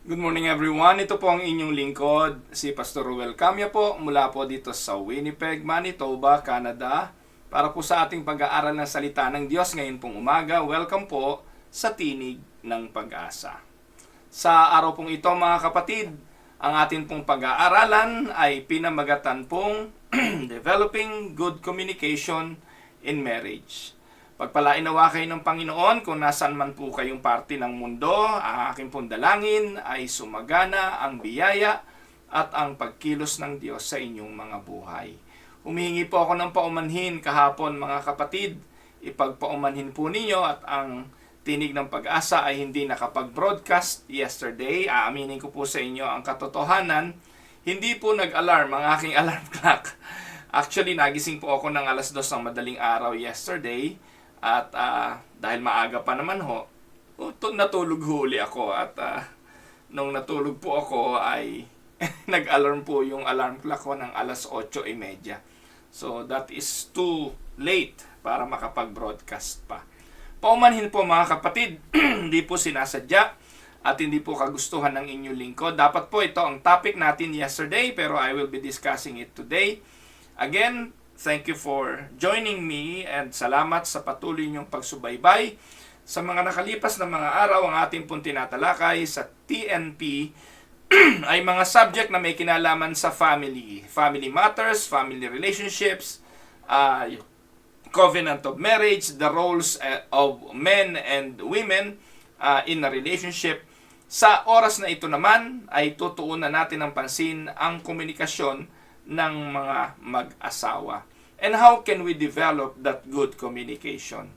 Good morning everyone. Ito po ang inyong lingkod, si Pastor Ruel Camya po, mula po dito sa Winnipeg, Manitoba, Canada, para po sa ating pag-aaral ng salita ng Diyos ngayon pong umaga. Welcome po sa Tinig ng Pag-asa. Sa araw pong ito mga kapatid, ang ating pong pag-aaralan ay pinamagatan pong Developing Good Communication in Marriage. Pagpalain nawa kayo ng Panginoon kung nasan man po kayong parte ng mundo. Ang aking pong dalangin ay sumagana ang biyaya at ang pagkilos ng Diyos sa inyong mga buhay. Humihingi po ako ng paumanhin kahapon mga kapatid. Ipagpaumanhin po ninyo at ang Tinig ng Pag-asa ay hindi nakapag-broadcast yesterday. Aaminin ko po sa inyo ang katotohanan. Hindi po nag-alarm ang aking alarm clock. Actually, nagising po ako ng 2:00 ng madaling araw yesterday. At dahil maaga pa naman natulog huli ako. At nung natulog po ako ay nag-alarm po yung alarm clock ko ng 8:30. So that is too late para makapag-broadcast pa. Paumanhin po mga kapatid, hindi po sinasadya at hindi po kagustuhan ng inyong lingkod. Dapat po ito ang topic natin yesterday pero I will be discussing it today. Again, thank you for joining me and salamat sa patuloy niyong pagsubaybay. Sa mga nakalipas na mga araw, ang ating pong tinatalakay sa TNP ay mga subject na may kinalaman sa family. Family matters, family relationships, covenant of marriage, the roles of men and women in a relationship. Sa oras na ito naman ay tutuunan natin ng pansin ang komunikasyon ng mga mag-asawa. And how can we develop that good communication?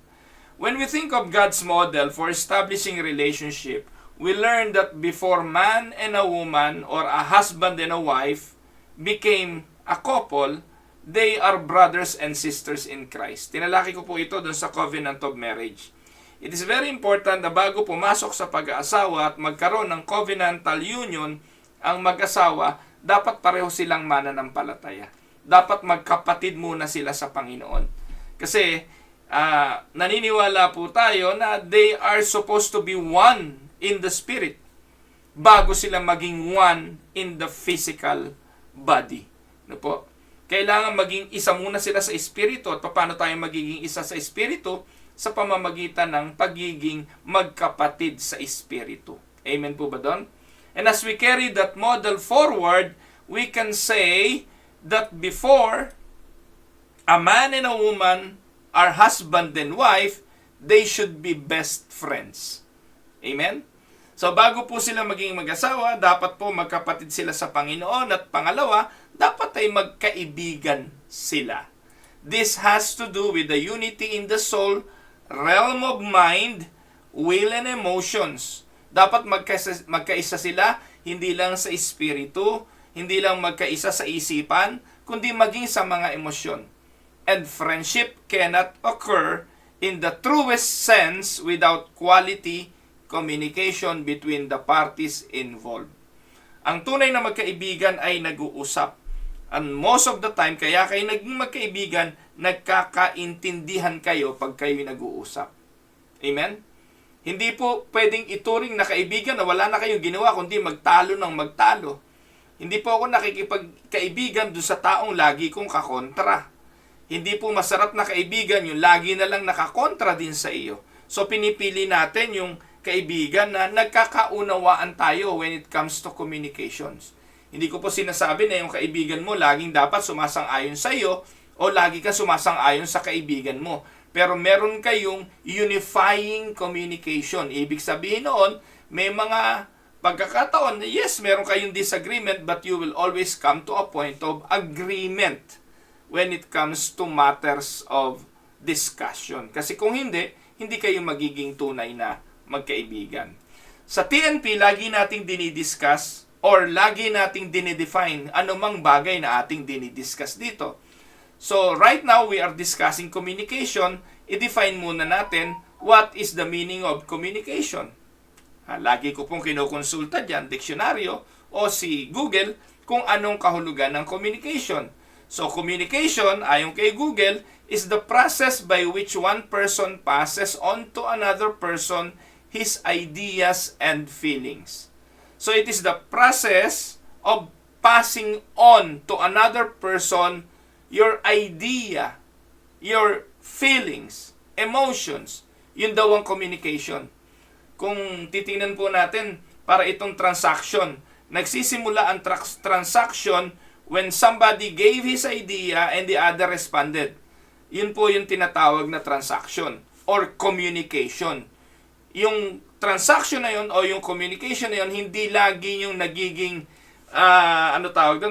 When we think of God's model for establishing a relationship, we learn that before man and a woman or a husband and a wife became a couple, they are brothers and sisters in Christ. Tinalaki ko po ito dun sa covenant of marriage. It is very important na bago pumasok sa pag-aasawa at magkaroon ng covenantal union ang mag-asawa, dapat pareho silang mananampalataya. Dapat magkapatid muna sila sa Panginoon. Kasi naniniwala po tayo na they are supposed to be one in the spirit bago sila maging one in the physical body. No po? Kailangan maging isa muna sila sa espiritu. At paano tayo magiging isa sa espiritu? Sa pamamagitan ng pagiging magkapatid sa espiritu. Amen po ba doon? And as we carry that model forward, we can say that before a man and a woman are husband and wife, they should be best friends. Amen? So bago po sila maging mag-asawa, dapat po magkapatid sila sa Panginoon. At pangalawa, dapat ay magkaibigan sila. This has to do with the unity in the soul, realm of mind, will, and emotions. Dapat magkaisa sila, hindi lang sa espiritu, hindi lang magkaisa sa isipan, kundi maging sa mga emosyon. And friendship cannot occur in the truest sense without quality communication between the parties involved. Ang tunay na magkaibigan ay nag-uusap. And most of the time, kaya kayo naging magkaibigan, nagkakaintindihan kayo pag kayo nag-uusap. Amen? Hindi po pwedeng ituring na kaibigan na wala na kayong ginawa, kundi magtalo ng magtalo. Hindi po ako nakikipagkaibigan doon sa taong lagi kong kakontra. Hindi po masarap na kaibigan yung lagi na lang nakakontra din sa iyo. So pinipili natin yung kaibigan na nagkakaunawaan tayo when it comes to communications. Hindi ko po sinasabi na yung kaibigan mo laging dapat sumasang-ayon sa iyo o lagi ka sumasang-ayon sa kaibigan mo. Pero meron kayong unifying communication. Ibig sabihin noon, may mga pagkakataon, yes, meron kayong disagreement, but you will always come to a point of agreement when it comes to matters of discussion. Kasi kung hindi, hindi kayo magiging tunay na magkaibigan. Sa TNP, lagi nating dinidiscuss or lagi nating dinidefine anumang bagay na ating dinidiscuss dito. So, right now, we are discussing communication. I-define muna natin what is the meaning of communication. Lagi ko pong kinukonsulta dyan, diksyonaryo o si Google kung anong kahulugan ng communication. So, communication, ayon kay Google, is the process by which one person passes on to another person his ideas and feelings. So it is the process of passing on to another person your idea, your feelings, emotions. Yun daw ang communication. Kung titingnan po natin, para itong transaction, nagsisimula ang transaction when somebody gave his idea and the other responded. Yun po yung tinatawag na transaction or communication. Yung transaction na yun o yung communication na yun, hindi lagi yung nagiging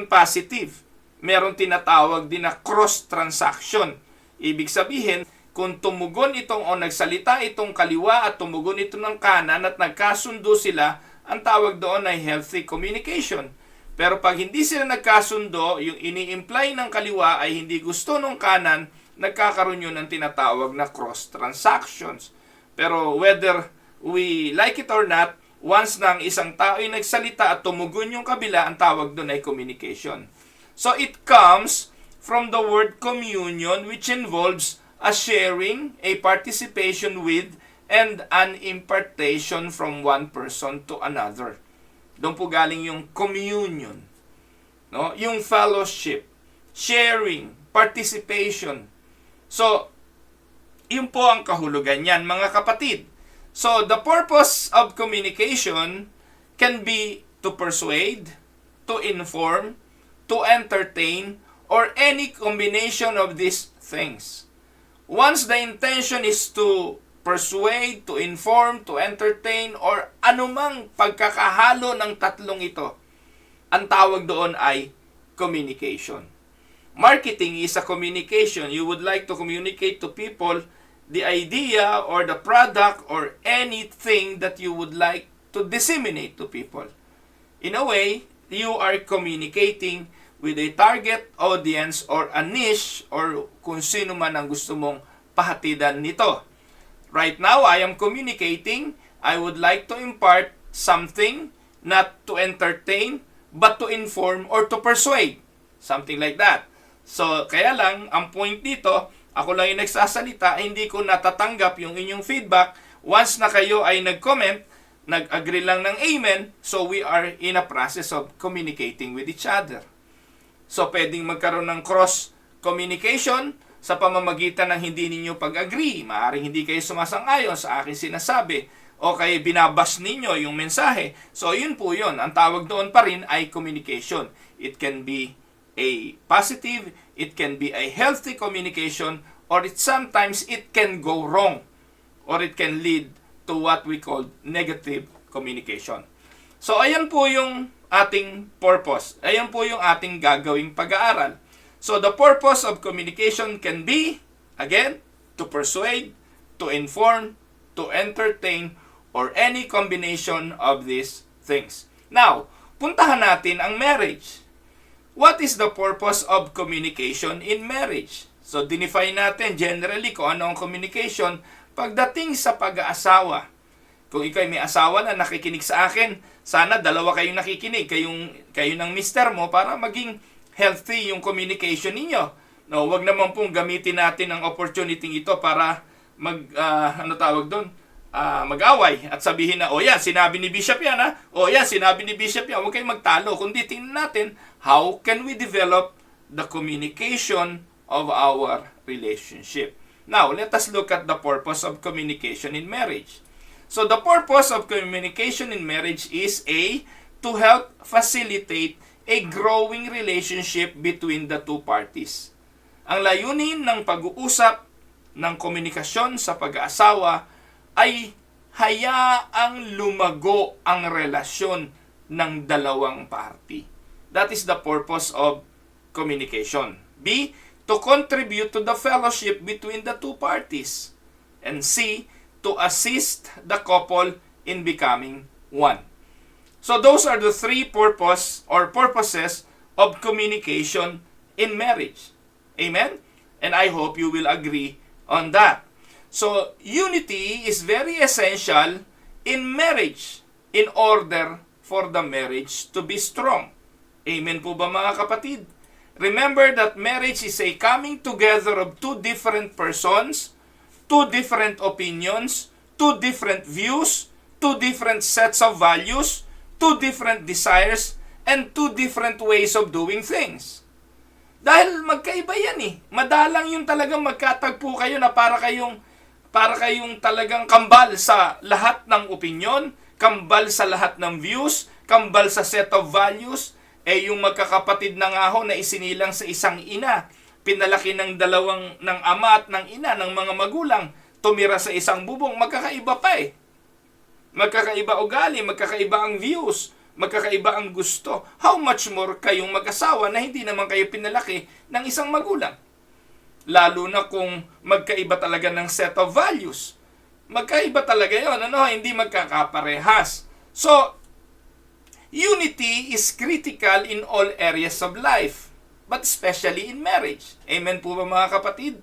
positive. Meron tinatawag din na cross-transaction. Ibig sabihin, kung tumugon itong o nagsalita itong kaliwa at tumugon ito ng kanan at nagkasundo sila, ang tawag doon ay healthy communication. Pero pag hindi sila nagkasundo, yung ini-imply ng kaliwa ay hindi gusto ng kanan, nagkakaroon yun ng tinatawag na cross-transactions. Pero whether we like it or not, once na ang isang tao ay nagsalita at tumugon yung kabila, ang tawag doon ay communication. So it comes from the word communion, which involves a sharing, a participation with, and an impartation from one person to another. Doon po galing yung communion, no? Yung fellowship, sharing, participation. So, yun po ang kahulugan niyan, mga kapatid. So, the purpose of communication can be to persuade, to inform, to entertain, or any combination of these things. Once the intention is to persuade, to inform, to entertain, or anumang pagkakahalo ng tatlong ito, ang tawag doon ay communication. Marketing is a communication. You would like to communicate to people the idea or the product or anything that you would like to disseminate to people. In a way, you are communicating with a target audience or a niche or kung sino man ang gusto mong pahatidan nito. Right now, I am communicating. I would like to impart something, not to entertain, but to inform or to persuade. Something like that. So, kaya lang, ang point dito, ako lang yung nagsasalita, hindi ko natatanggap yung inyong feedback. Once na kayo ay nag-comment, nag-agree lang ng amen, so we are in a process of communicating with each other. So, pwedeng magkaroon ng cross-communication sa pamamagitan ng hindi ninyo pag-agree. Maaaring hindi kayo sumasang-ayon sa aking sinasabi o kayo binabas ninyo yung mensahe. So, yun po yun. Ang tawag doon pa rin ay communication. It can be a positive, it can be a healthy communication, or sometimes it can go wrong, or it can lead to what we call negative communication. So, ayan po yung ating purpose. Ayan po yung ating gagawing pag-aaral. So, the purpose of communication can be, again, to persuade, to inform, to entertain, or any combination of these things. Now, puntahan natin ang marriage. What is the purpose of communication in marriage? So, dinefine natin generally kung ano ang communication pagdating sa pag-aasawa. Kung ikaw may asawa na nakikinig sa akin, sana dalawa kayong nakikinig, kayo ng mister mo para maging healthy yung communication ninyo. No, wag naman pong gamitin natin ang opportunity ito para mag-away at sabihin na, yan, sinabi ni Bishop yan, ha? Yan, sinabi ni Bishop yan. Huwag kayong magtalo. Kundi tingnan natin, how can we develop the communication of our relationship? Now, let us look at the purpose of communication in marriage. So, the purpose of communication in marriage is to help facilitate a growing relationship between the two parties. Ang layunin ng pag-uusap ng komunikasyon sa pag-aasawa ay hayaang lumago ang relasyon ng dalawang party. That is the purpose of communication. B, to contribute to the fellowship between the two parties. And C, to assist the couple in becoming one. So those are the three purposes of communication in marriage. Amen? And I hope you will agree on that. So unity is very essential in marriage in order for the marriage to be strong. Amen po ba mga kapatid? Remember that marriage is a coming together of two different persons, two different opinions, two different views, two different sets of values, two two different desires and two different ways of doing things. Dahil magkaiba yan eh. Madalang yung talagang magkatagpo kayo na para kayong talagang kambal sa lahat ng opinyon, kambal sa lahat ng views, kambal sa set of values. Yung magkakapatid na nga ho na isinilang sa isang ina, pinalaki ng ama at ng ina, ng mga magulang, tumira sa isang bubong, magkakaiba pa eh. Magkakaiba ugali, magkakaiba ang views, magkakaiba ang gusto. How much more kayong mag-asawa na hindi naman kayo pinalaki ng isang magulang? Lalo na kung magkaiba talaga ng set of values. Magkaiba talaga yun, hindi magkakaparehas. So, unity is critical in all areas of life, but especially in marriage. Amen po ba mga kapatid?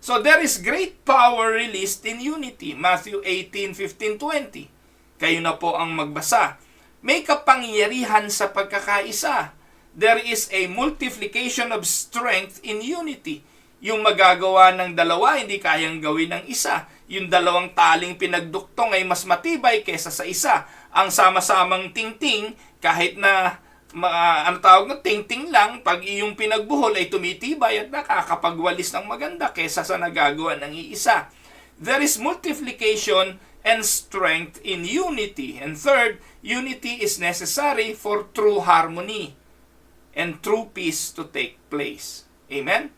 So there is great power released in unity. Matthew 18:15-20. Kayo na po ang magbasa. May kapangyarihan sa pagkakaisa. There is a multiplication of strength in unity. Yung magagawa ng dalawa, hindi kayang gawin ng isa. Yung dalawang taling pinagduktong ay mas matibay kesa sa isa. Ang sama-samang tingting, kahit na tingting lang, pag iyong pinagbuhol ay tumitibay at nakakapagwalis ng maganda kesa sa nagagawa ng iisa. There is multiplication and strength in unity. And third, unity is necessary for true harmony and true peace to take place. Amen?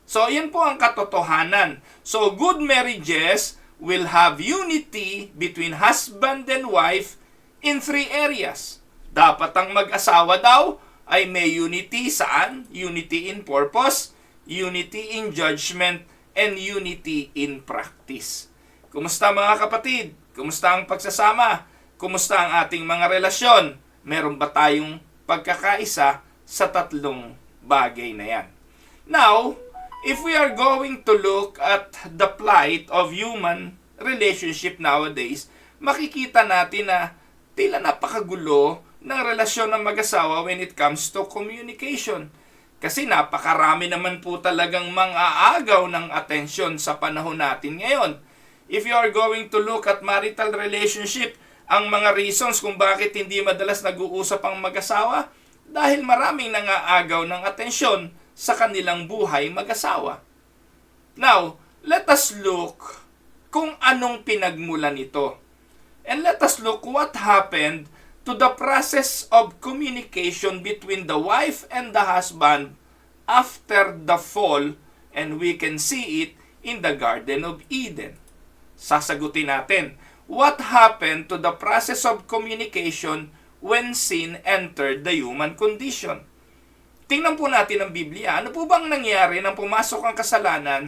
So, yan po ang katotohanan. So, good marriages will have unity between husband and wife in three areas. Dapat ang mag-asawa daw ay may unity saan? Unity in purpose, unity in judgment, and unity in practice. Kumusta mga kapatid? Kumusta ang pagsasama? Kumusta ang ating mga relasyon? Meron ba tayong pagkakaisa sa tatlong bagay na yan? Now, if we are going to look at the plight of human relationship nowadays, makikita natin na tila napakagulo ng relasyon ng mag-asawa when it comes to communication. Kasi napakarami naman po talagang mang-aagaw ng atensyon sa panahon natin ngayon. If you are going to look at marital relationship, ang mga reasons kung bakit hindi madalas nag-uusap ang mag-asawa, dahil maraming nangaagaw ng atensyon sa kanilang buhay mag-asawa. Now, let us look kung anong pinagmulan nito. And let us look what happened to the process of communication between the wife and the husband after the fall, and we can see it in the Garden of Eden. Sasagutin natin, what happened to the process of communication when sin entered the human condition? Tingnan po natin ang Biblia. Ano po bang nangyari nang pumasok ang kasalanan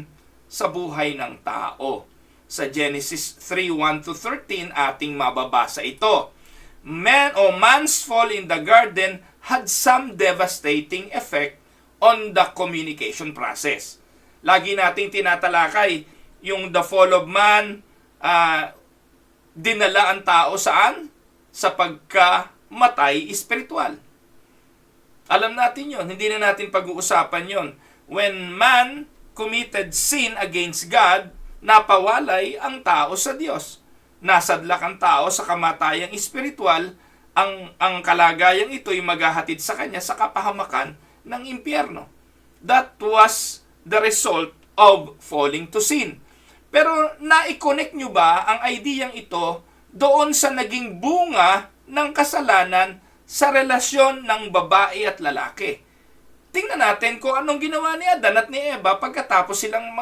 sa buhay ng tao? Sa Genesis 3:1-13 ating mababasa ito. Man's fall in the garden had some devastating effect on the communication process. Lagi nating tinatalakay yung the fall of man, dinala ang tao saan? Sa pagkamatay espiritual. Alam natin yon, hindi na natin pag-uusapan yon. When man committed sin against God, napawalay ang tao sa Diyos. Nasadlak ang tao sa kamatayang espiritual, ang kalagayang ito'y maghahatid sa kanya sa kapahamakan ng impyerno. That was the result of falling to sin. Pero na-connect nyo ba ang ideyang ito doon sa naging bunga ng kasalanan sa relasyon ng babae at lalaki? Tingnan natin kung anong ginawa ni Adan at ni Eva pagkatapos silang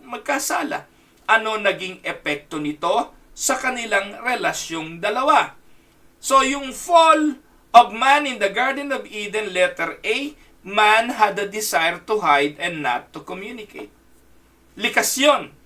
magkasala. Ano naging epekto nito sa kanilang relasyong dalawa? So, yung fall of man in the Garden of Eden, letter A, man had a desire to hide and not to communicate. Likas yun.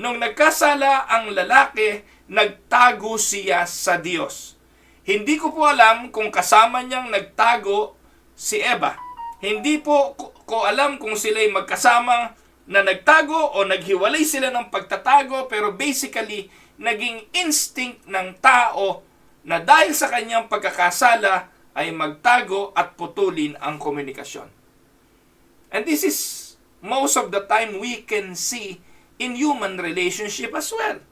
Nung nagkasala ang lalaki, nagtago siya sa Diyos. Hindi ko po alam kung kasama niyang nagtago si Eva. Hindi po ko alam kung sila'y magkasama na nagtago o naghiwalay sila ng pagtatago, pero basically, naging instinct ng tao na dahil sa kanyang pagkakasala ay magtago at putulin ang komunikasyon. And this is most of the time we can see in human relationship as well.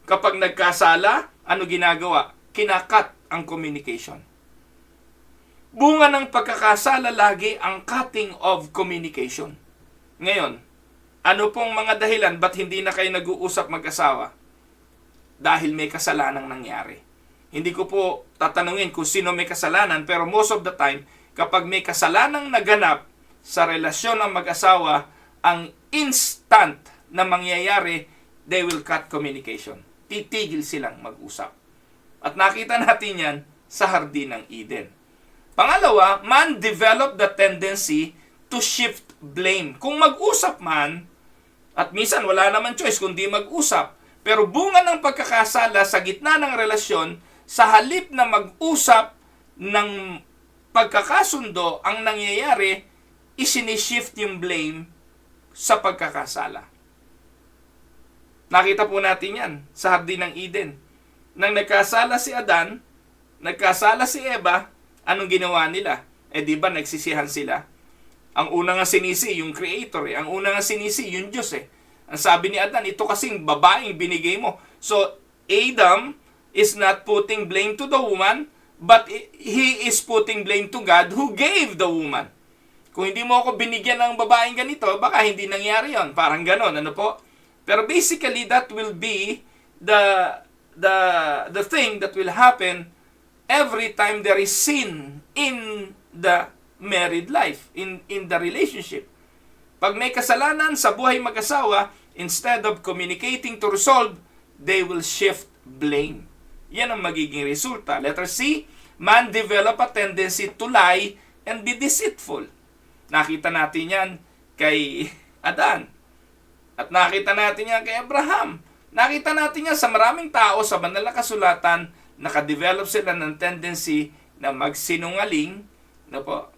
Kapag nagkasala, ano ginagawa? Kinakat ang communication. Bunga ng pagkakasala lagi ang cutting of communication. Ngayon, ano pong mga dahilan ba't hindi na kayo nag-uusap mag-asawa? Dahil may kasalanang nangyari. Hindi ko po tatanungin kung sino may kasalanan, pero most of the time, kapag may kasalanang naganap sa relasyon ng mag-asawa, ang instant na mangyayari, they will cut communication. Titigil silang mag-usap. At nakita natin yan sa Hardin ng Eden. Pangalawa, man developed the tendency to shift blame. Kung mag-usap man, at minsan wala naman choice kundi mag-usap, pero bunga ng pagkakasala sa gitna ng relasyon, sa halip na mag-usap ng pagkakasundo, ang nangyayari, isinishift yung blame sa pagkakasala. Nakita po natin yan sa Hardin ng Eden. Nang nagkasala si Adan, nagkasala si Eva, anong ginawa nila? Di ba nagsisihan sila? Ang una nga sinisi, yung Creator Ang una nga sinisi, yung Diyos Ang sabi ni Adan, ito kasing babaeng binigay mo. So, Adam is not putting blame to the woman, but he is putting blame to God who gave the woman. Kung hindi mo ako binigyan ng babaeng ganito, baka hindi nangyari yon. Parang ganon, ano po? Pero basically, that will be the thing that will happen every time there is sin in the married life, in the relationship. Pag may kasalanan sa buhay mag-asawa, instead of communicating to resolve, they will shift blame. Yan ang magiging resulta. Letter C, man develop a tendency to lie and be deceitful. Nakita natin yan kay Adan. At nakita natin yan kay Abraham. Nakita natin yan sa maraming tao sa banal na kasulatan, nakadevelop sila ng tendency na magsinungaling, no po,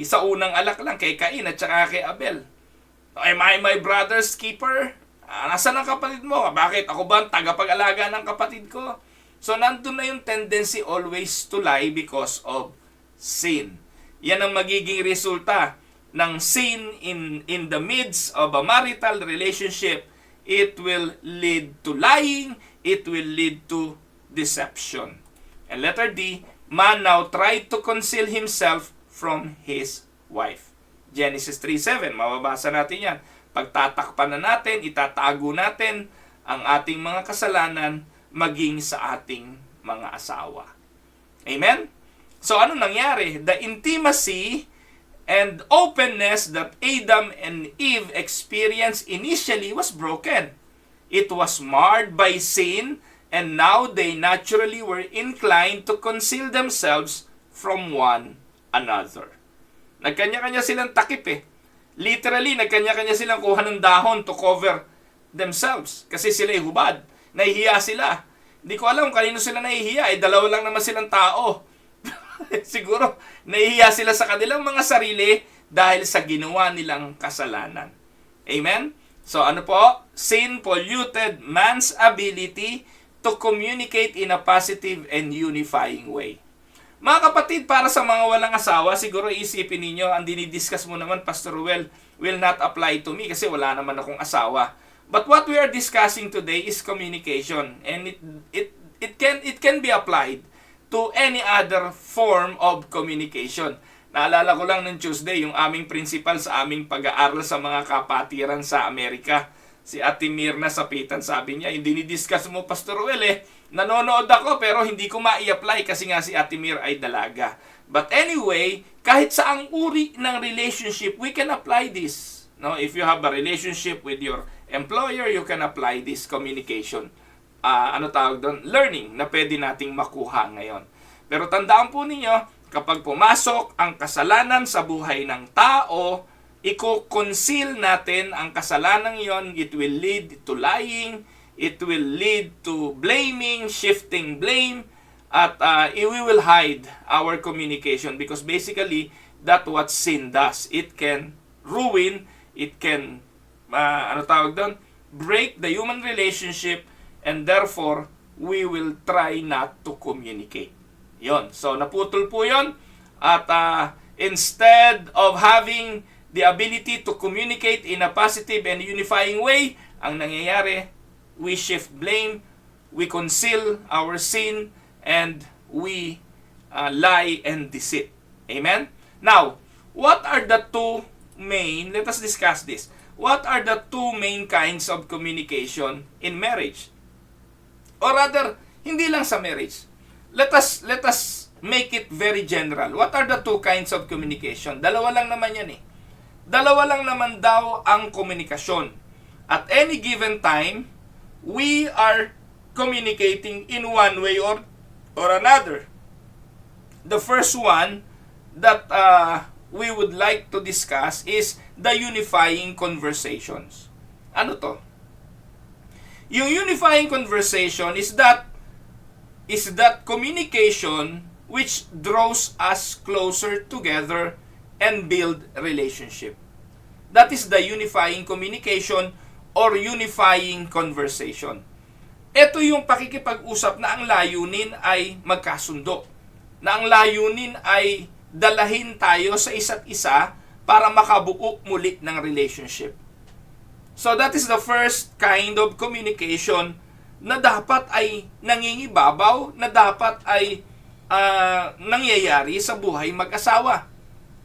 sa unang alak lang, kay Cain at saka kay Abel. Am I my brother's keeper? Nasaan ang kapatid mo? Bakit? Ako ba ang tagapag-alaga ng kapatid ko? So, nandun na yung tendency always to lie because of sin. Yan ang magiging resulta ng sin in the midst of a marital relationship. It will lead to lying. It will lead to deception. And letter D, man now tried to conceal himself from his wife. Genesis 3:7, mababasa natin yan. Pagtatakpan na natin, itatago natin ang ating mga kasalanan maging sa ating mga asawa. Amen? So ano nangyari? The intimacy and openness that Adam and Eve experienced initially was broken. It was marred by sin, and now they naturally were inclined to conceal themselves from one another. Nagkanya-kanya silang takip Literally, nagkanya-kanya silang kuha ng dahon to cover themselves. Kasi sila hubad. Nahihiya sila. Hindi ko alam kung kanino sila nahihiya. Dalawa lang naman silang tao. Siguro, nahihiya sila sa kanilang mga sarili dahil sa ginawa nilang kasalanan. Amen? So ano po? Sin polluted man's ability to communicate in a positive and unifying way. Mga kapatid, para sa mga walang asawa, siguro isipin ninyo, ang dinidiscuss mo naman, Pastor Ruel, will not apply to me kasi wala naman akong asawa. But what we are discussing today is communication, and it can be applied to any other form of communication. Naalala ko lang ng Tuesday, yung aming principal sa aming pag-aaral sa mga kapatiran sa Amerika, si Ate Mirna Sapitan, sabi niya, hindi ni-discuss mo, Pastor Ruel nanonood ako pero hindi ko ma-i-apply kasi nga si Ate Mir ay dalaga. But anyway, kahit sa ang uri ng relationship, we can apply this. No, if you have a relationship with your employer, you can apply this communication. Learning na pwede nating makuha ngayon. Pero tandaan po ninyo, kapag pumasok ang kasalanan sa buhay ng tao, i-conceal natin ang kasalanan yon, it will lead to lying, it will lead to blaming, shifting blame, at we will hide our communication because basically, that's what sin does. It can ruin, it can, break the human relationship, and therefore, we will try not to communicate. Yon. So, naputol po yon. At instead of having the ability to communicate in a positive and unifying way, ang nangyayari, we shift blame we conceal our sin, and we lie and deceit. Amen? Now, what are the two main, let us discuss this. What are the two main kinds of communication in marriage? Or rather, hindi lang sa marriage. Let us make it very general. What are the two kinds of communication? Dalawa lang naman yan eh. Dalawa lang naman daw ang komunikasyon. At any given time, we are communicating in one way or another. The first one that we would like to discuss is the unifying conversations. Ano to? Yung unifying conversation is that communication which draws us closer together and build relationship. That is the unifying communication or unifying conversation. Ito yung pakikipag-usap na ang layunin ay magkasundo. Na ang layunin ay dalahin tayo sa isa't isa para makabuo muli ng relationship. So that is the first kind of communication na dapat ay nangingibabaw, na dapat ay nangyayari sa buhay mag-asawa.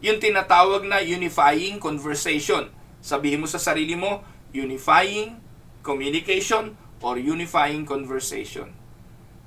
Yung tinatawag na unifying conversation. Sabihin mo sa sarili mo, unifying communication or unifying conversation.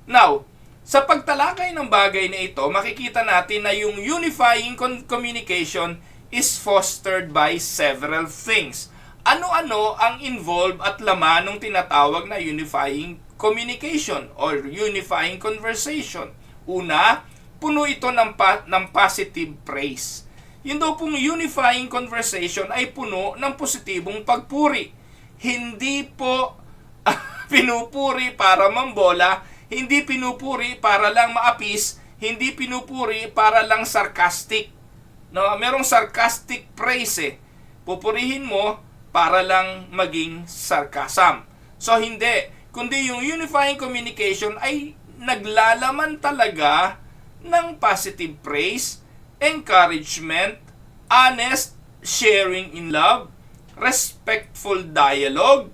Now, sa pagtalakay ng bagay na ito, makikita natin na yung unifying communication is fostered by several things. Ano-ano ang involved at laman ng tinatawag na unifying communication or unifying conversation? Una, puno ito ng positive praise. Yun daw pong unifying conversation ay puno ng positibong pagpuri. Hindi po pinupuri para mambola, hindi pinupuri para lang maapis, hindi pinupuri para lang sarcastic. No, merong sarcastic praise eh. Pupurihin mo para lang maging sarcasm. So hindi, kundi yung unifying communication ay naglalaman talaga ng positive praise, encouragement, honest sharing in love, respectful dialogue,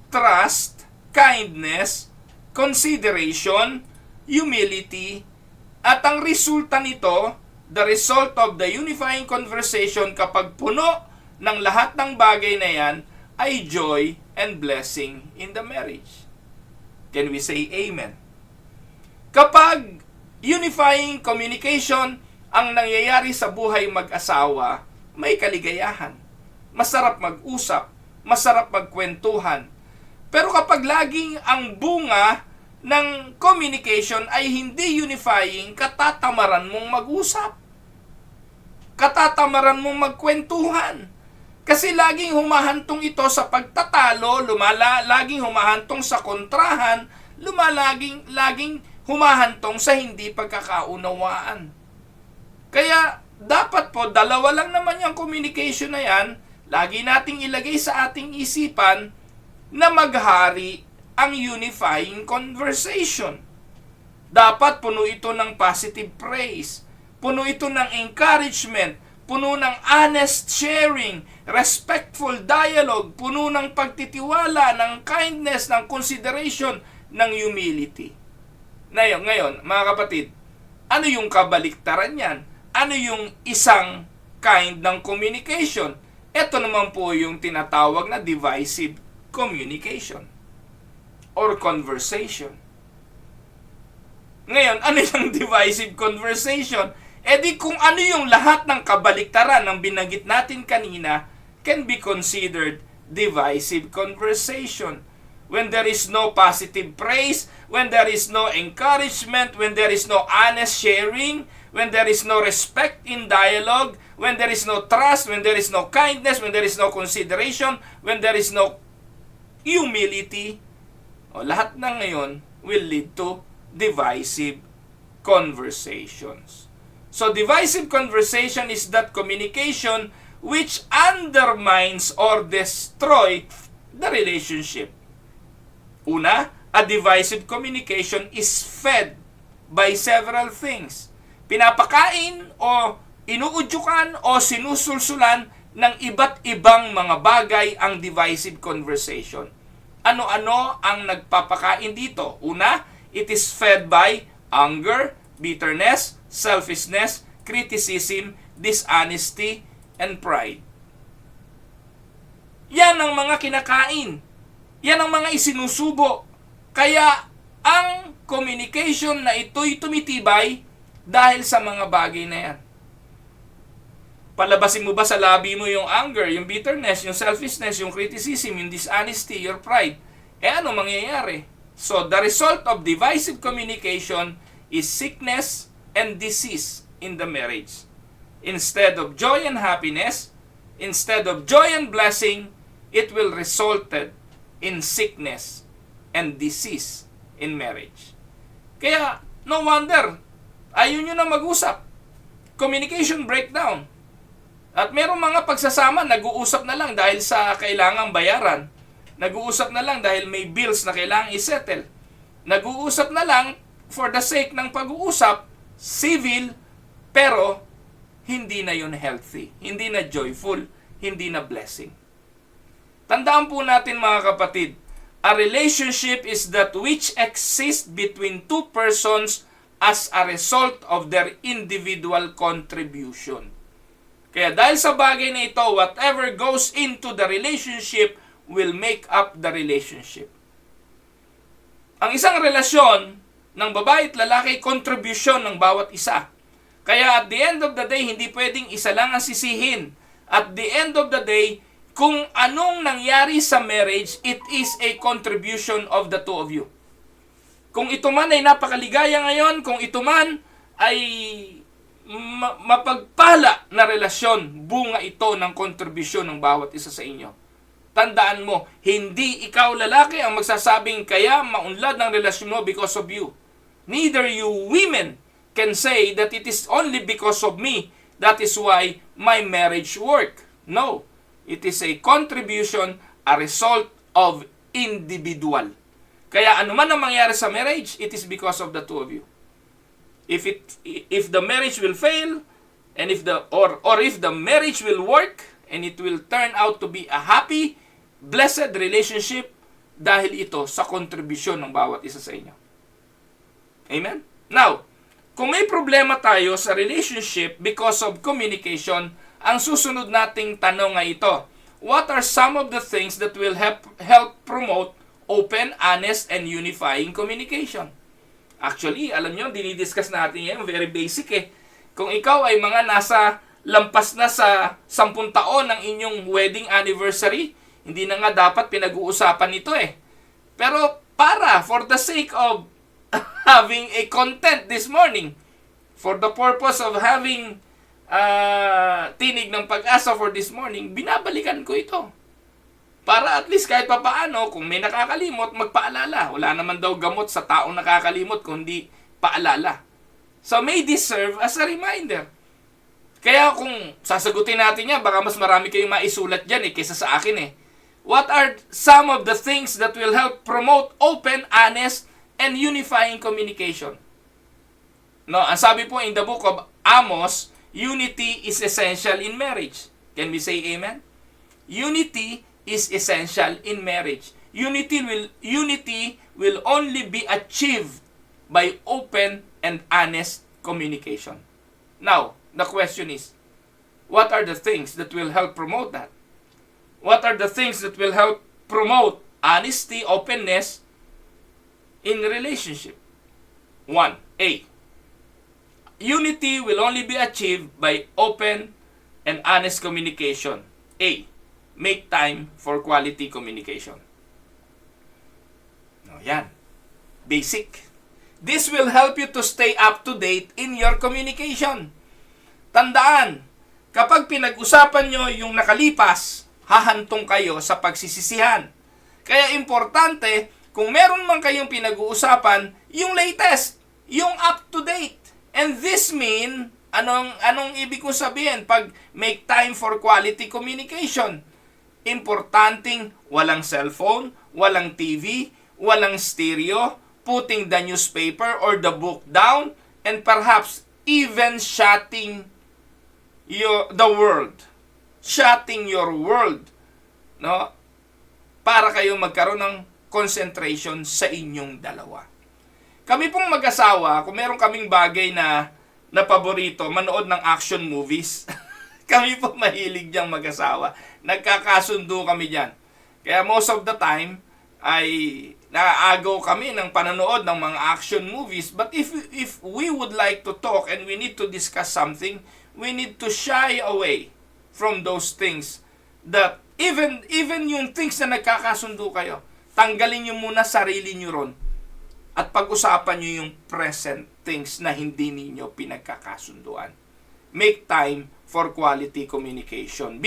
trust, kindness, consideration, humility, at ang resulta nito, the result of the unifying conversation kapag puno ng lahat ng bagay na yan ay joy and blessing in the marriage. Can we say amen? Kapag unifying communication ang nangyayari sa buhay mag-asawa, may kaligayahan. Masarap mag-usap, masarap magkwentuhan. Pero kapag laging ang bunga ng communication ay hindi unifying, katatamaran mong mag-usap. Katatamaran mong magkwentuhan. Kasi laging humahantong ito sa pagtatalo, laging humahantong sa kontrahan, laging humahantong sa hindi pagkakaunawaan. Kaya dapat po, dalawa lang naman yung communication na yan, lagi nating ilagay sa ating isipan na maghari ang unifying conversation. Dapat puno ito ng positive praise, puno ito ng encouragement, puno ng honest sharing, respectful dialogue, puno ng pagtitiwala, ng kindness, ng consideration, ng humility. Ngayon, mga kapatid, ano yung kabaliktaran yan? Ano yung isang kind ng communication? Ito naman po yung tinatawag na divisive communication or conversation. Ngayon, ano yung divisive conversation? E di kung ano yung lahat ng kabaliktaran ng binanggit natin kanina can be considered divisive conversation. When there is no positive praise, when there is no encouragement, when there is no honest sharing, when there is no respect in dialogue, when there is no trust, when there is no kindness, when there is no consideration, when there is no humility, lahat na ngayon will lead to divisive conversations. So divisive conversation is that communication which undermines or destroy the relationship. Una, a divisive communication is fed by several things. Pinapakain o inuudyukan o sinusulsulan ng iba't ibang mga bagay ang divisive conversation. Ano-ano ang nagpapakain dito? Una, it is fed by anger, bitterness, selfishness, criticism, dishonesty, and pride. Yan ang mga kinakain. Yan ang mga isinusubo. Kaya ang communication na ito'y tumitibay dahil sa mga bagay na yan. Palabasin mo ba sa labi mo yung anger, yung bitterness, yung selfishness, yung criticism, yung dishonesty, your pride? Ano mangyayari? So, the result of divisive communication is sickness and disease in the marriage. Instead of joy and happiness, instead of joy and blessing, it will result in sickness and disease in marriage. Kaya, no wonder, ayaw nyo na mag-usap. Communication breakdown. At merong mga pagsasama, nag-uusap na lang dahil sa kailangang bayaran. Nag-uusap na lang dahil may bills na kailangang isettle. Nag-uusap na lang for the sake ng pag-uusap, civil, pero hindi na yun healthy, hindi na joyful, hindi na blessing. Tandaan po natin mga kapatid, a relationship is that which exists between two persons as a result of their individual contribution. Kaya dahil sa bagay na ito, whatever goes into the relationship will make up the relationship. Ang isang relasyon ng babae at lalaki, contribution ng bawat isa. Kaya at the end of the day, hindi pwedeng isa lang ang sisihin. At the end of the day, kung anong nangyari sa marriage, it is a contribution of the two of you. Kung ito man ay napakaligaya ngayon, kung ito man ay mapagpala na relasyon, bunga ito ng kontribusyon ng bawat isa sa inyo. Tandaan mo, hindi ikaw lalaki ang magsasabing kaya maunlad ng relasyon mo because of you. Neither you women can say that it is only because of me, that is why my marriage work. No, it is a contribution, a result of individual. Kaya ano man ang mangyari sa marriage, it is because of the two of you. If the marriage will fail, and if the marriage will work, and it will turn out to be a happy, blessed relationship dahil ito sa kontribusyon ng bawat isa sa inyo. Amen? Now, kung may problema tayo sa relationship because of communication, ang susunod nating tanong ay ito. What are some of the things that will help promote open, honest, and unifying communication? Actually, alam nyo, dinidiscuss natin yan, very basic eh. Kung ikaw ay mga nasa lampas na sa 10 taon ng inyong wedding anniversary, hindi na nga dapat pinag-uusapan ito eh. Pero for the sake of having a content this morning, for the purpose of having tinig ng pag-asa for this morning, binabalikan ko ito. Para at least kahit papaano, kung may nakakalimot, magpaalala. Wala naman daw gamot sa taong nakakalimot kundi paalala. So may this serve as a reminder. Kaya kung sasagutin natin yan, baka mas marami kayong maisulat dyan kaysa sa akin eh. What are some of the things that will help promote open, honest, and unifying communication? No, ang sabi po in the book of Amos, unity is essential in marriage. Can we say amen? Unity is essential in marriage. Unity will only be achieved by open and honest communication. Now, the question is, what are the things that will help promote that? What are the things that will help promote honesty, openness in relationship? 1. A. Unity will only be achieved by open and honest communication. A. Make time for quality communication. No, yan. Basic. This will help you to stay up to date in your communication. Tandaan, kapag pinag-usapan nyo yung nakalipas, hahantong kayo sa pagsisisihan. Kaya importante, kung meron man kayong pinag-uusapan, yung latest, yung up to date. And this mean, anong ibig ko sabihin pag make time for quality communication? Importanteng walang cellphone, walang TV, walang stereo, putting the newspaper or the book down, and perhaps even shutting the world. Shutting your world. No? Para kayo magkaroon ng concentration sa inyong dalawa. Kami pong mag-asawa, kung meron kaming bagay na paborito, manood ng action movies. Kami po mahilig diyang mag-asawa. Nagkakasundo kami diyan. Kaya most of the time, ay naaagaw kami ng pananood ng mga action movies. But if we would like to talk and we need to discuss something, we need to shy away from those things. That even yung things na nagkakasundo kayo, tanggalin nyo muna sarili nyo ron. At pag-usapan nyo yung present things na hindi ninyo pinagkakasunduan. Make time for quality communication.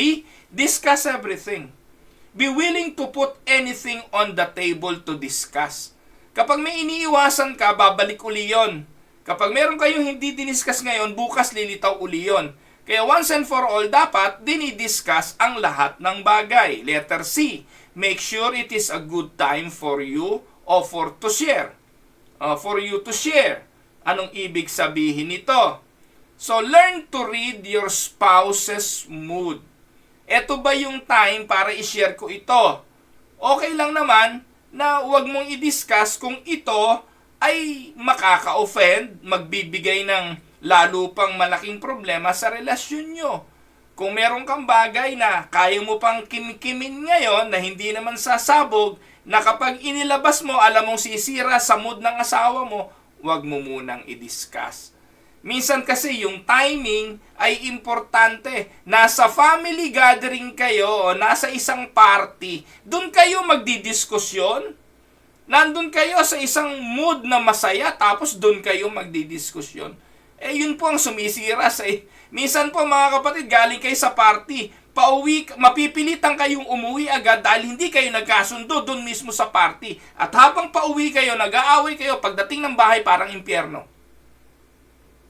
Discuss everything. Be willing to put anything on the table to discuss. Kapag may iniiwasan ka, babalik uli yun. Kapag meron kayong hindi diniscuss ngayon, bukas lilitaw uli yun. Kaya once and for all, dapat dinidiscuss ang lahat ng bagay. Letter C, make sure it is a good time for you or to share. For you to share. Anong ibig sabihin nito? So, learn to read your spouse's mood. Ito ba yung time para i-share ko ito? Okay lang naman na huwag mong i-discuss kung ito ay makaka-offend, magbibigay ng lalo pang malaking problema sa relasyon nyo. Kung meron kang bagay na kaya mo pang kimikimin ngayon na hindi naman sasabog, na kapag inilabas mo, alam mong sisira sa mood ng asawa mo, huwag mo munang i-discuss. Minsan kasi yung timing ay importante. Nasa family gathering kayo o nasa isang party, dun kayo magdidiskusyon. Nandun kayo sa isang mood na masaya, tapos dun kayo magdidiskusyon. Yun po ang sumisira sa... Minsan po mga kapatid, galing kayo sa party, pauwi, mapipilitan kayong umuwi agad dahil hindi kayo nagkasundo doon mismo sa party. At habang pauwi kayo, nag-aaway kayo, pagdating ng bahay parang impyerno.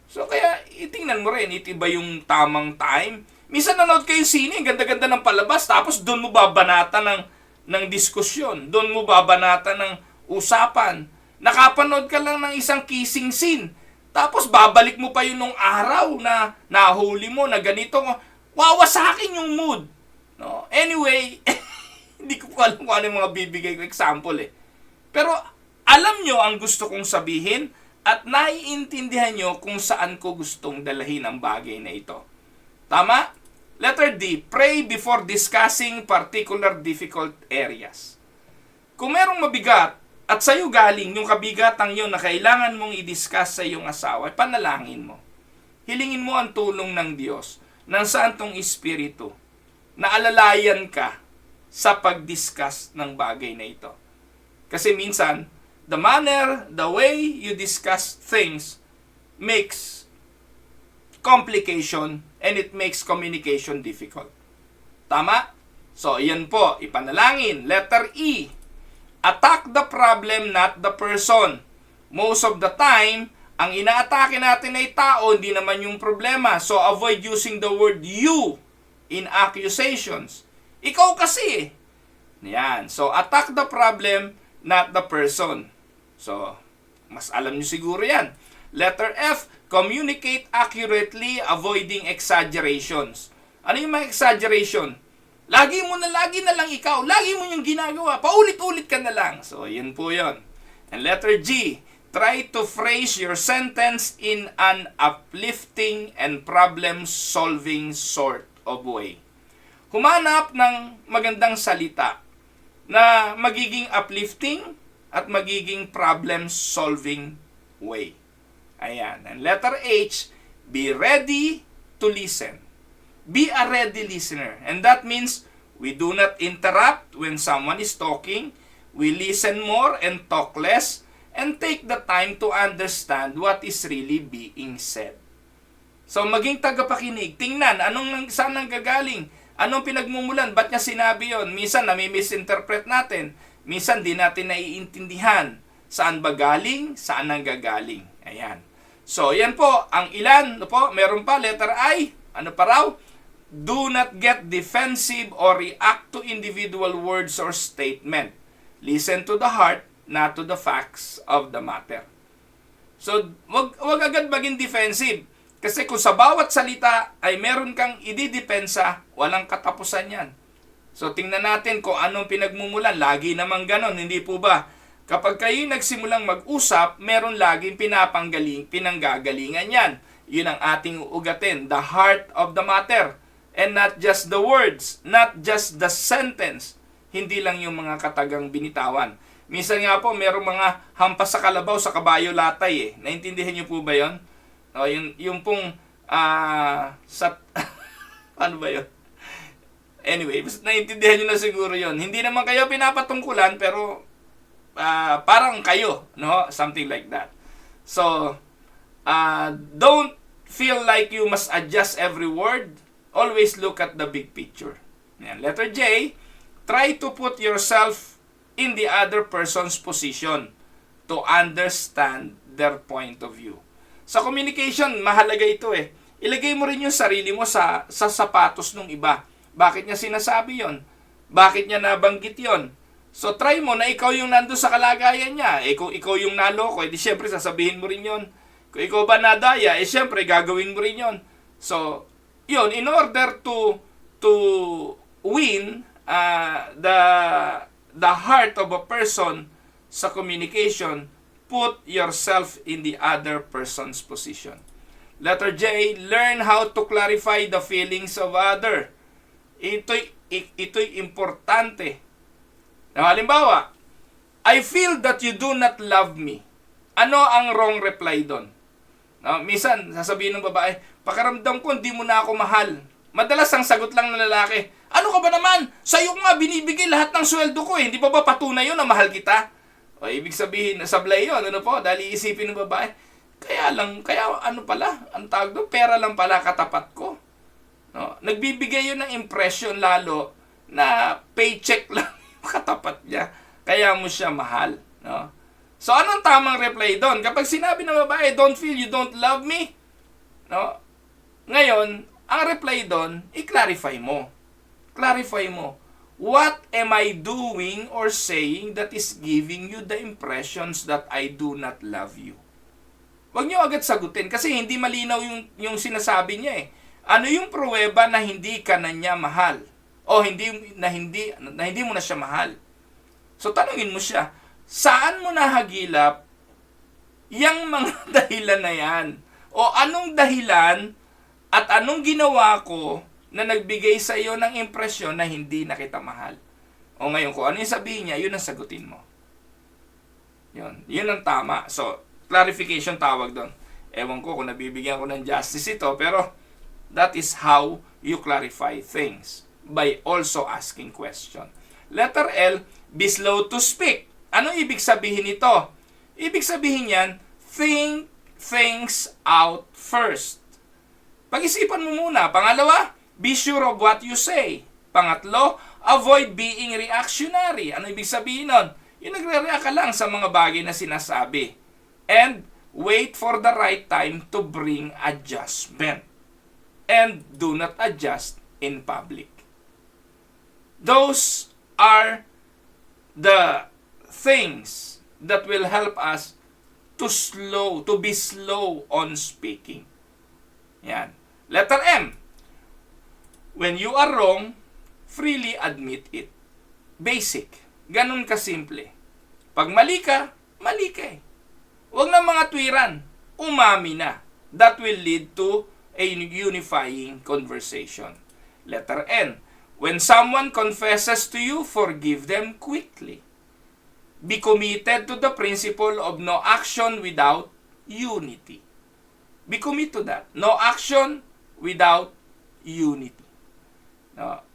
So kaya itingnan mo rin, ito ba yung tamang time? Minsan nanood kayo sine, ganda-ganda ng palabas, tapos doon mo babanata ng diskusyon, doon mo babanata ng usapan. Nakapanood ka lang ng isang kissing scene, tapos babalik mo pa yun nung araw na nahuli mo na ganito. Wawasakin yung mood. No? Anyway, hindi ko po alam kung ano yung mga bibigay ko example eh. Pero alam nyo ang gusto kong sabihin at naiintindihan nyo kung saan ko gustong dalahin ang bagay na ito. Tama? Letter D, pray before discussing particular difficult areas. Kung merong mabigat at sa'yo galing yung kabigatang yun na kailangan mong i-discuss sa iyong asawa, panalangin mo. Hilingin mo ang tulong ng Diyos, ng Santong Espiritu, na alalayan ka sa pag-discuss ng bagay na ito. Kasi minsan, the manner, the way you discuss things makes complication and it makes communication difficult. Tama? So, yan po, ipanalangin. Letter E, attack the problem, not the person. Most of the time, ang inaatake natin ay tao, hindi naman yung problema. So, avoid using the word you in accusations. Ikaw kasi. Yan. So, attack the problem, not the person. So, mas alam nyo siguro yan. Letter F, communicate accurately, avoiding exaggerations. Ano yung mga exaggeration? Lagi na lang ikaw. Lagi mo yung ginagawa. Paulit-ulit ka na lang. So, yun po yun. And letter G, try to phrase your sentence in an uplifting and problem-solving sort of way. Humanap ng magandang salita na magiging uplifting at magiging problem-solving way. Ayan. And letter H, be ready to listen. Be a ready listener. And that means we do not interrupt when someone is talking. We listen more and talk less and take the time to understand what is really being said. So maging tagapakinig. Tingnan, saan nanggagaling? Anong pinagmumulan? Ba't niya sinabi yon? Minsan nami-misinterpret natin. Minsan di natin naiintindihan. Saan ba galing? Saan nanggagaling? Ayan. So yan po, ang ilan. Meron pa, letter I. Ano pa raw? Do not get defensive or react to individual words or statement. Listen to the heart, not to the facts of the matter. So, wag agad maging defensive. Kasi kung sa bawat salita ay meron kang ididepensa, walang katapusan yan. So, tingnan natin kung anong pinagmumulan. Lagi naman ganon, hindi po ba? Kapag kayo nagsimulang mag-usap, meron laging pinanggagalingan yan. Yun ang ating uugatin, the heart of the matter. And not just the words, not just the sentence. Hindi lang yung mga katagang binitawan. Minsan nga po, merong mga hampas sa kalabaw sa kabayo latay eh. Naintindihan niyo po ba yun? O, yung pong, ano ba yun? Anyway, naintindihan niyo na siguro yun. Hindi naman kayo pinapatungkulan, pero parang kayo, no? Something like that. So, don't feel like you must adjust every word. Always look at the big picture. Yan. Letter J, try to put yourself in the other person's position to understand their point of view. Sa communication, mahalaga ito eh. Ilagay mo rin yung sarili mo sa sapatos ng iba. Bakit niya sinasabi yon? Bakit niya nabanggit yon? So try mo na ikaw yung nando sa kalagayan niya. Kung ikaw yung naloko, edi syempre sasabihin mo rin yon. Kung ikaw ba nadaya, syempre gagawin mo rin yon. So, yun, in order to win the heart of a person sa communication, put yourself in the other person's position. Letter J, learn how to clarify the feelings of other. Ito'y importante. Now, halimbawa, I feel that you do not love me. Ano ang wrong reply doon? Now, minsan, sasabihin ng babae, pakiramdam ko, hindi mo na ako mahal. Madalas ang sagot lang ng lalaki, ano ka ba naman? Sa'yo nga binibigay lahat ng sweldo ko eh. Hindi ba patunay yun na mahal kita? O, ibig sabihin, sablay yun. Ano po? Dahil iisipin ng babae, kaya ano pala, ang tawag doon, pera lang pala katapat ko. No? Nagbibigay yun ng impression lalo na paycheck lang katapat niya. Kaya mo siya mahal. No? So, anong tamang reply doon? Kapag sinabi ng babae, don't feel you don't love me. No? Ngayon, ang reply doon, i-clarify mo. Clarify mo. What am I doing or saying that is giving you the impressions that I do not love you? Huwag niyo agad sagutin kasi hindi malinaw yung sinasabi niya eh. Ano yung pruweba na hindi ka na niya mahal? O hindi mo na siya mahal? So tanungin mo siya, saan mo nahagilap yung mga dahilan na yan? O anong dahilan at anong ginawa ko na nagbigay sa iyo ng impresyon na hindi na kita mahal? O ngayon, kung ano yung sabihin niya, yun ang sagutin mo. Yun ang tama. So, clarification tawag doon. Ewan ko kung nabibigyan ko ng justice ito, pero that is how you clarify things by also asking question. Letter L, be slow to speak. Ano ibig sabihin nito? Ibig sabihin yan, think things out first. Pag-isipan mo muna. Pangalawa, be sure of what you say. Pangatlo, avoid being reactionary. Ano ibig sabihin nun? Yung nagre-react ka lang sa mga bagay na sinasabi. And wait for the right time to bring adjustment. And do not adjust in public. Those are the things that will help us to be slow on speaking. Yan. Letter M. When you are wrong, freely admit it. Basic. Ganun kasimple. Pag mali ka eh. Huwag na mga tuwiran. Umami na. That will lead to a unifying conversation. Letter N. When someone confesses to you, forgive them quickly. Be committed to the principle of no action without unity. Be committed to that. No action without unity. No.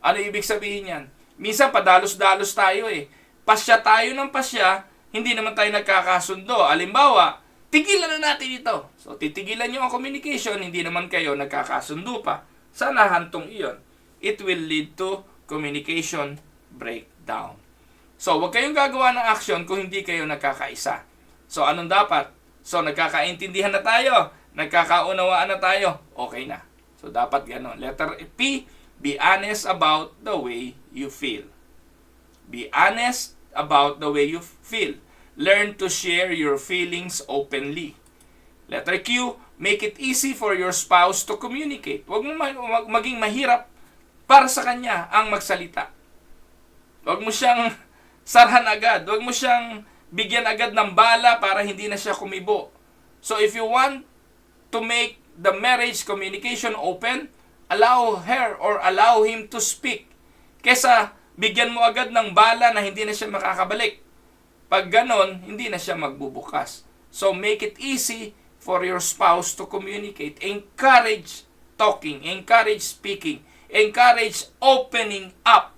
Ano ibig sabihin yan? Minsan padalos-dalos tayo eh. Pasya tayo ng pasya, hindi naman tayo nagkakasundo. Halimbawa, tigilan na natin ito. So, titigilan nyo ang communication, hindi naman kayo nagkakasundo pa. Sana hantong iyon. It will lead to communication breakdown. So, huwag kayong gagawa ng action kung hindi kayo nagkakaisa. So, anong dapat? So, nagkakaintindihan na tayo. Nagkakaunawaan na tayo. Okay na. So, dapat gano'n. Letter P, be honest about the way you feel. Be honest about the way you feel. Learn to share your feelings openly. Letter Q, make it easy for your spouse to communicate. Huwag mo maging mahirap para sa kanya ang magsalita. Huwag mo siyang sarhan agad. Huwag mo siyang bigyan agad ng bala para hindi na siya kumibo. So if you want to make the marriage communication open, allow her or allow him to speak. Kesa bigyan mo agad ng bala na hindi na siya makakabalik. Pag ganon, hindi na siya magbubukas. So make it easy for your spouse to communicate. Encourage talking, encourage speaking, encourage opening up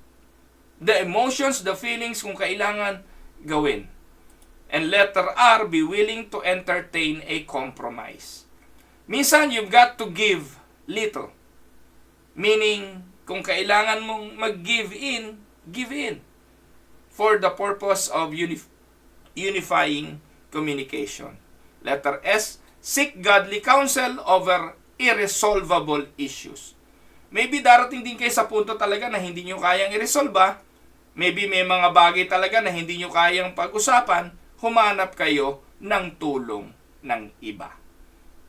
the emotions, the feelings kung kailangan gawin. And letter R, be willing to entertain a compromise. Minsan, you've got to give little. Meaning, kung kailangan mong mag-give in, give in. For the purpose of unifying communication. Letter S, seek godly counsel over irresolvable issues. Maybe darating din kayo sa punto talaga na hindi nyo kayang i-resolve. Maybe may mga bagay talaga na hindi nyo kayang pag-usapan. Humanap kayo ng tulong ng iba.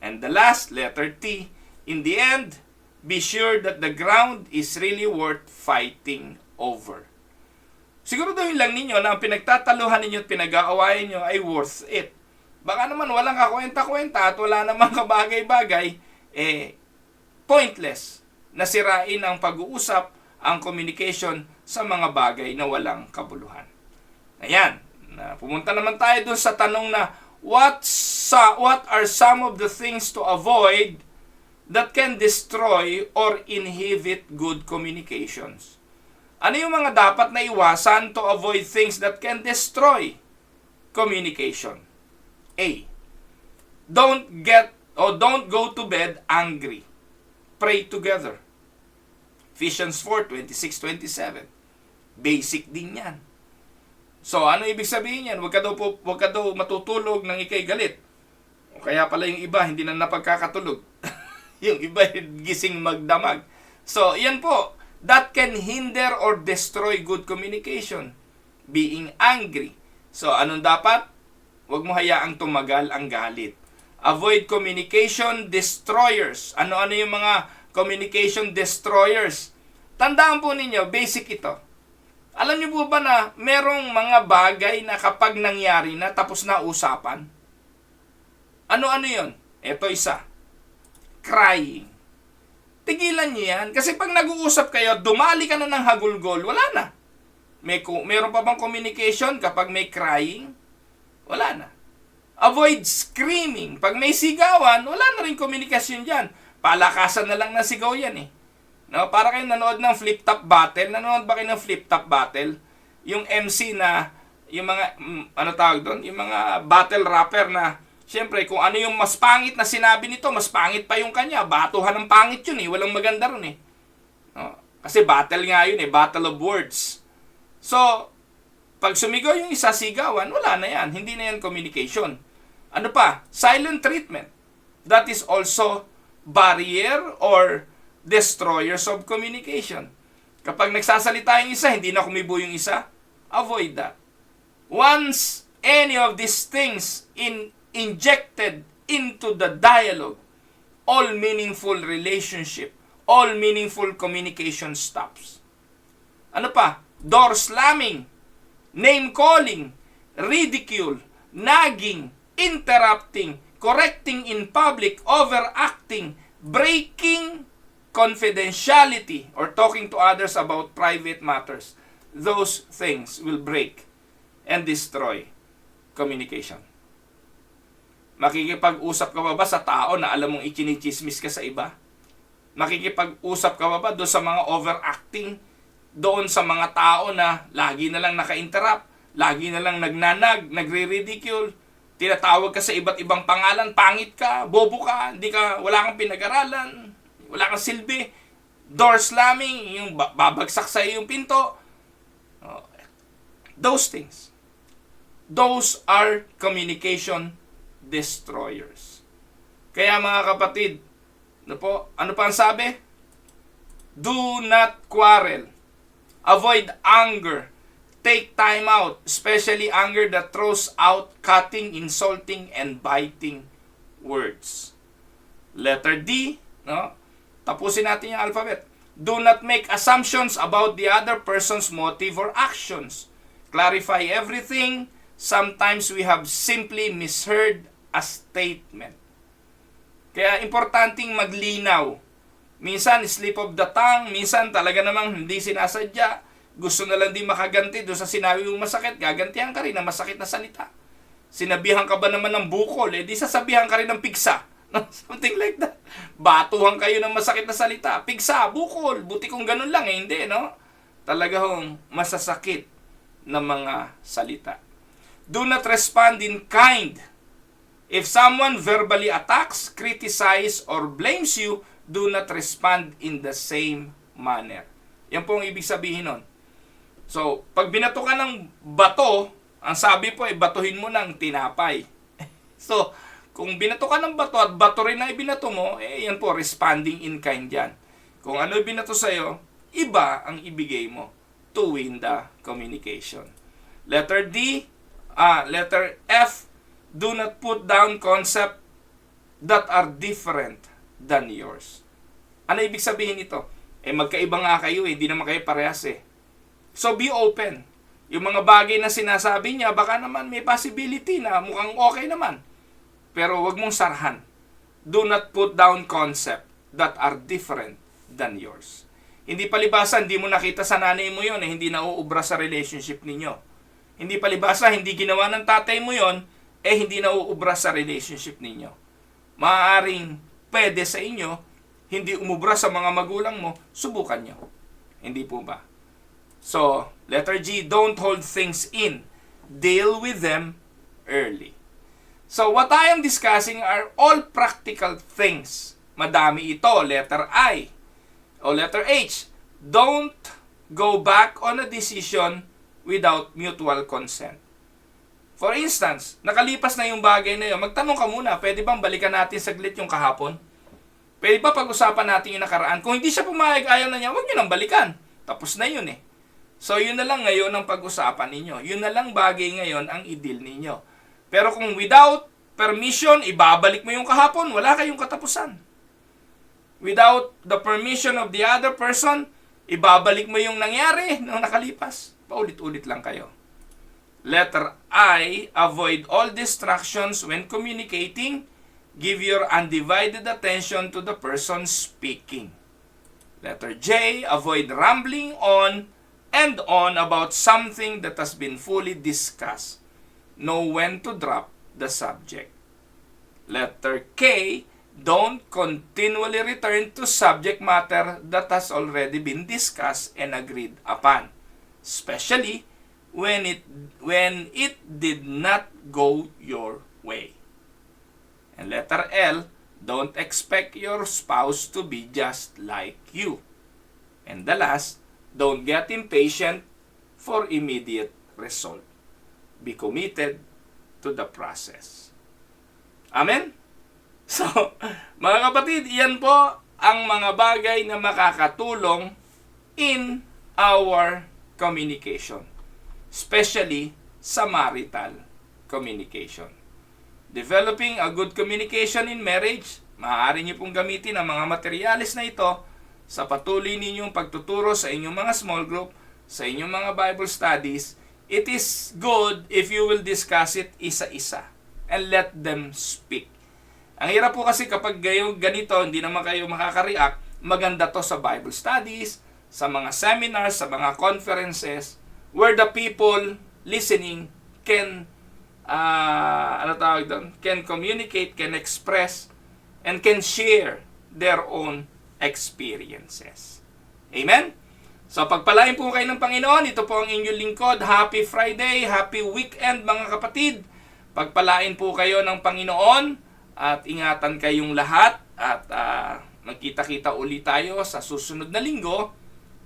And the last, letter T, in the end, be sure that the ground is really worth fighting over. Siguraduhin lang ninyo na ang pinagtataluhan ninyo at pinag-aawayan nyo ay worth it. Baka naman walang kakwenta-kwenta at wala namang kabagay-bagay, pointless na sirain ang pag-uusap, ang communication sa mga bagay na walang kabuluhan. Ayan, pumunta naman tayo dun sa tanong na what are some of the things to avoid that can destroy or inhibit good communications? Ano yung mga dapat na iwasan to avoid things that can destroy communication? A. Don't go to bed angry. Pray together. Ephesians 4:26-27. Basic din yan. So, ano ibig sabihin yan? Huwag ka daw matutulog nang ikay galit. O kaya pala yung iba, hindi na napagkakatulog. Yung iba, gising magdamag. So, yan po. That can hinder or destroy good communication. Being angry. So, anong dapat? Huwag mo hayaang tumagal ang galit. Avoid communication destroyers. Ano-ano yung mga communication destroyers? Tandaan po ninyo, basic ito. Alam niyo po ba na merong mga bagay na kapag nangyari na tapos na usapan? Ano-ano yun? Ito isa. Crying. Tigilan niyo yan. Kasi pag nag-uusap kayo, dumali ka na ng hagulgol, wala na. Meron pa bang communication kapag may crying? Wala na. Avoid screaming. Pag may sigawan, wala na rin komunikasyon dyan. Palakasan na lang ng sigaw yan eh. No, para kayo nanood ng flip-top battle. Nanood ba kayo ng flip-top battle? Yung MC na, yung mga, ano tawag doon? Yung mga battle rapper na, siyempre, kung ano yung mas pangit na sinabi nito, mas pangit pa yung kanya. Batuhan ng pangit yun eh. Walang maganda ron eh. No? Kasi battle nga yun eh. Battle of words. So, pag sumigaw yung isa sigawan, wala na yan. Hindi na yan communication. Ano pa? Silent treatment. That is also barrier or destroyers of communication. Kapag nagsasalita yung isa, hindi na kumibo yung isa, avoid that. Once any of these things injected into the dialogue, all meaningful relationship, all meaningful communication stops. Ano pa? Door slamming, name calling, ridicule, nagging, interrupting, correcting in public, overacting, breaking confidentiality, or talking to others about private matters. Those things will break and destroy communication. Makikipag-usap ka ba sa tao na alam mong ichinichismis ka sa iba? Makikipag-usap ka ba doon sa mga overacting? Doon sa mga tao na lagi na lang naka-interrupt, lagi na lang nagnanag, nagre-ridicule, tinatawag ka sa iba't ibang pangalan, pangit ka, bobo ka, wala kang pinag-aralan, wala kang silbi, door slamming, yung babagsak sa yung pinto. Those things. Those are communication destroyers. Kaya mga kapatid, ano pa ang sabi? Do not quarrel. Avoid anger. Take time out, especially anger that throws out cutting, insulting, and biting words. Letter D, no? Tapusin natin yung alphabet. Do not make assumptions about the other person's motive or actions. Clarify everything. Sometimes we have simply misheard a statement. Kaya importanteng maglinaw. Minsan, slip of the tongue. Minsan, talaga namang hindi sinasadya. Gusto na lang din makaganti doon sa sinabi mong masakit. Gagantihan ka rin ng masakit na salita. Sinabihan ka ba naman ng bukol? Eh, di sasabihan ka rin ng pigsa. Something like that. Batuhan kayo ng masakit na salita. Pigsa, bukol. Buti kung ganun lang eh. Hindi, no? Talaga hong masasakit na mga salita. Do not respond in kind. If someone verbally attacks, criticize, or blames you, do not respond in the same manner. Yan po ang ibig sabihin nun. So, pag binato ka ng bato, ang sabi po ay batuhin mo ng tinapay. So, kung binato ka ng bato at bato rin na ibinato mo, eh yan po, responding in kind yan. Kung ano ibinato sa'yo, iba ang ibigay mo to win the communication. Letter F, do not put down concepts that are different than yours. Ano ibig sabihin nito? Eh magkaiba nga kayo eh, hindi naman kayo parehas eh. So be open. Yung mga bagay na sinasabi niya, baka naman may possibility na mukhang okay naman. Pero wag mong sarhan. Do not put down concepts that are different than yours. Hindi palibasa, hindi mo nakita sa nanay mo yon, eh, hindi nauubra sa relationship ninyo. Hindi palibasa, hindi ginawa ng tatay mo yon, eh hindi nauubra sa relationship ninyo. Maaaring pwede sa inyo, hindi umubra sa mga magulang mo, subukan nyo. Hindi po ba? So, letter G, don't hold things in. Deal with them early. So, what I am discussing are all practical things. Madami ito. Letter I. O letter H, don't go back on a decision without mutual consent. For instance, nakalipas na yung bagay na yun, magtanong ka muna, pwede bang balikan natin saglit yung kahapon? Pwede ba pag-usapan natin yung nakaraan? Kung hindi siya pumayag, ayaw na niya, huwag nyo nang balikan. Tapos na yun eh. So, yun na lang ngayon ang pag-usapan ninyo. Yun na lang bagay ngayon ang i-deal ninyo. Pero kung without permission, ibabalik mo yung kahapon, wala kayong katapusan. Without the permission of the other person, ibabalik mo yung nangyari nung nakalipas. Paulit-ulit lang kayo. Letter I, avoid all distractions when communicating. Give your undivided attention to the person speaking. Letter J, avoid rambling on and on about something that has been fully discussed. Know when to drop the subject. Letter K, don't continually return to subject matter that has already been discussed and agreed upon, especially when it did not go your way. And letter L, don't expect your spouse to be just like you. And the last, don't get impatient for immediate result. Be committed to the process. Amen? So, mga kapatid, iyan po ang mga bagay na makakatulong in our communication. Especially sa marital communication. Developing a good communication in marriage, maaari niyo pong gamitin ang mga materyales na ito sa patuloy ninyong pagtuturo sa inyong mga small group, sa inyong mga Bible studies. It is good if you will discuss it isa-isa and let them speak. Ang hirap po kasi kapag ganito, hindi naman kayo makaka-react, maganda to sa Bible studies, sa mga seminars, sa mga conferences, where the people listening can can communicate, can express, and can share their own experiences. Amen? So, pagpalain po kayo ng Panginoon. Ito po ang inyong lingkod. Happy Friday, happy weekend mga kapatid. Pagpalain po kayo ng Panginoon at ingatan kayong lahat at magkita-kita ulit tayo sa susunod na linggo,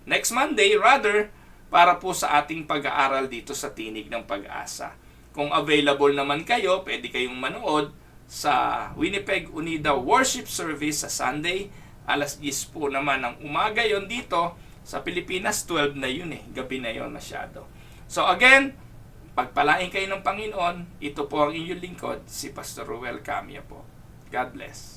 next Monday rather, para po sa ating pag-aaral dito sa Tinig ng Pag-asa. Kung available naman kayo, pwede kayong manood sa Winnipeg Unida Worship Service sa Sunday. Alas 10 po naman ng umaga yon dito. Sa Pilipinas, 12 na yun eh. Gabi na yon masyado. So again, pagpalain kayo ng Panginoon. Ito po ang inyong lingkod, si Pastor Ruel Camia po. God bless.